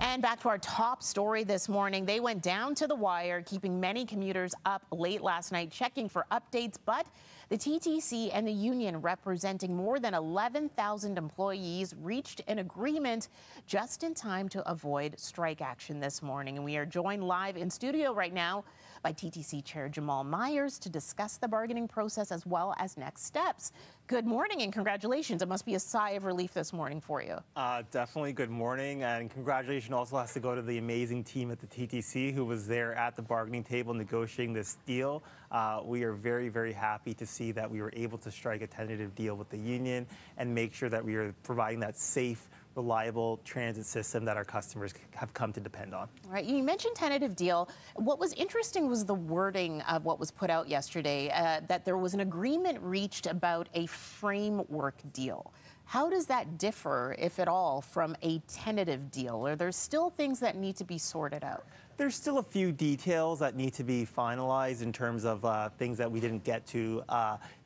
And back to our top story this morning. They went down to the wire, keeping many commuters up late last night, checking for updates. But the TTC and the union, representing more than 11,000 employees, reached an agreement just in time to avoid strike action this morning. And we are joined live in studio right now by TTC Chair Jamaal Myers to discuss the bargaining process as well as next steps. Good morning and congratulations. It must be a sigh of relief this morning for you. Definitely good morning, and congratulations also has to go to the amazing team at the TTC who was there at the bargaining table negotiating this deal. We are very, very happy to see that we were able to strike a tentative deal with the union and make sure that we are providing that safe, reliable transit system that our customers have come to depend on. All right, you mentioned tentative deal. What was interesting was the wording of what was put out yesterday, that there was an agreement reached about a framework deal. How does that differ, if at all, from a tentative deal? Are there still things that need to be sorted out? There's still a few details that need to be finalized in terms of things that we didn't get to.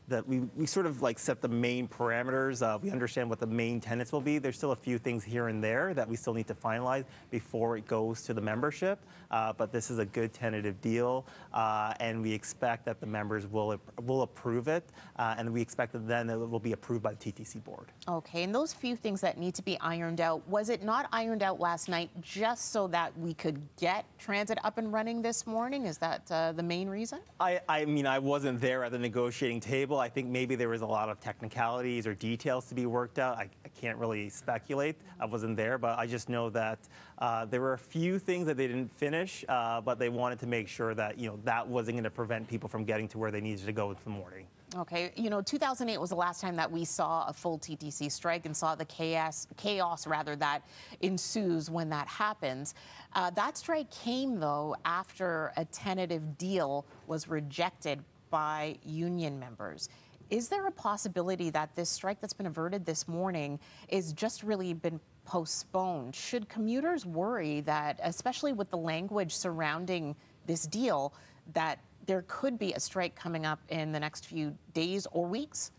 That we sort of like set the main parameters. We understand what the main tenets will be. There's still a few things here and there that we still need to finalize before it goes to the membership. But this is a good tentative deal, and we expect that the members will approve it, and we expect that then it will be approved by the TTC board. Okay, and those few things that need to be ironed out, was it not ironed out last night just so that we could get transit up and running this morning? Is that the main reason? I mean, I wasn't there at the negotiating table. I think maybe there was a lot of technicalities or details to be worked out. I can't really speculate. I wasn't there, but I just know that there were a few things that they didn't finish, but they wanted to make sure that, that wasn't going to prevent people from getting to where they needed to go in the morning. Okay, 2008 was the last time that we saw a full TTC strike and saw the chaos that ensues when that happens. That strike came, though, after a tentative deal was rejected by union members. Is there a possibility that this strike that's been averted this morning is just really been postponed? Should commuters worry that, especially with the language surrounding this deal, that there could be a strike coming up in the next few days or weeks?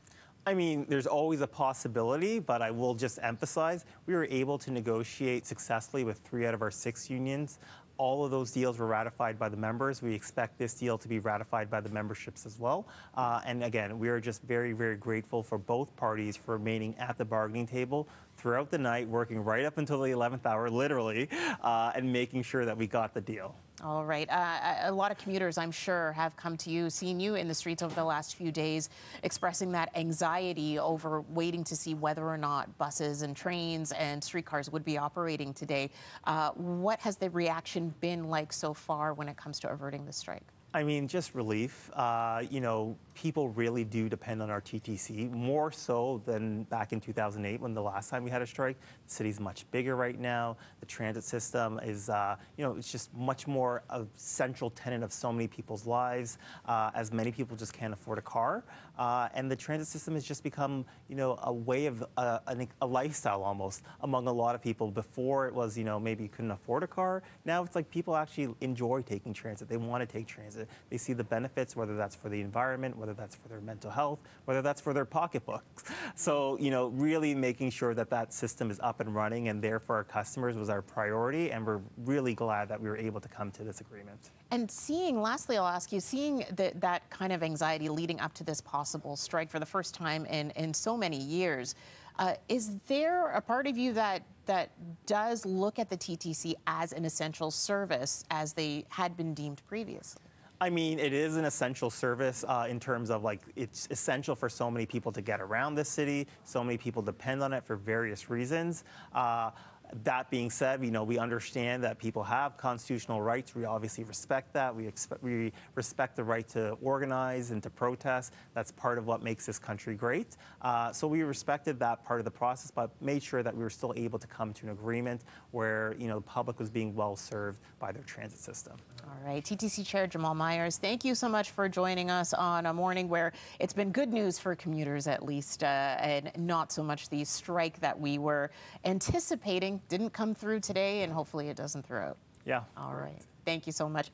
I mean, there's always a possibility, but I will just emphasize we were able to negotiate successfully with 3 out of our 6 unions. All of those deals were ratified by the members. We expect this deal to be ratified by the memberships as well. And again, we are just very, very grateful for both parties for remaining at the bargaining table throughout the night, working right up until the 11th hour, literally, and making sure that we got the deal. All right. A lot of commuters, I'm sure, have come to you, seen you in the streets over the last few days, expressing that anxiety over waiting to see whether or not buses and trains and streetcars would be operating today. What has the reaction been like so far when it comes to averting the strike? I mean, just relief. People really do depend on our TTC, more so than back in 2008 when the last time we had a strike. The city's much bigger right now. The transit system is, it's just much more a central tenet of so many people's lives, as many people just can't afford a car. And the transit system has just become, a way of a lifestyle almost among a lot of people. Before it was, maybe you couldn't afford a car. Now it's like people actually enjoy taking transit. They want to take transit. They see the benefits, whether that's for the environment, whether that's for their mental health, whether that's for their pocketbooks. So, really making sure that that system is up and running and there for our customers was our priority, and we're really glad that we were able to come to this agreement. And lastly, I'll ask you, seeing that kind of anxiety leading up to this possible strike for the first time in so many years, is there a part of you that does look at the TTC as an essential service as they had been deemed previously? I mean, it is an essential service in terms of it's essential for so many people to get around this city. So many people depend on it for various reasons. That being said, we understand that people have constitutional rights. We obviously respect that. We respect the right to organize and to protest. That's part of what makes this country great. So we respected that part of the process, but made sure that we were still able to come to an agreement where, the public was being well served by their transit system. All right. TTC Chair Jamaal Myers, thank you so much for joining us on a morning where it's been good news for commuters, at least, and not so much the strike that we were anticipating didn't come through today, and hopefully it doesn't throughout. Yeah. All right. Thank you so much.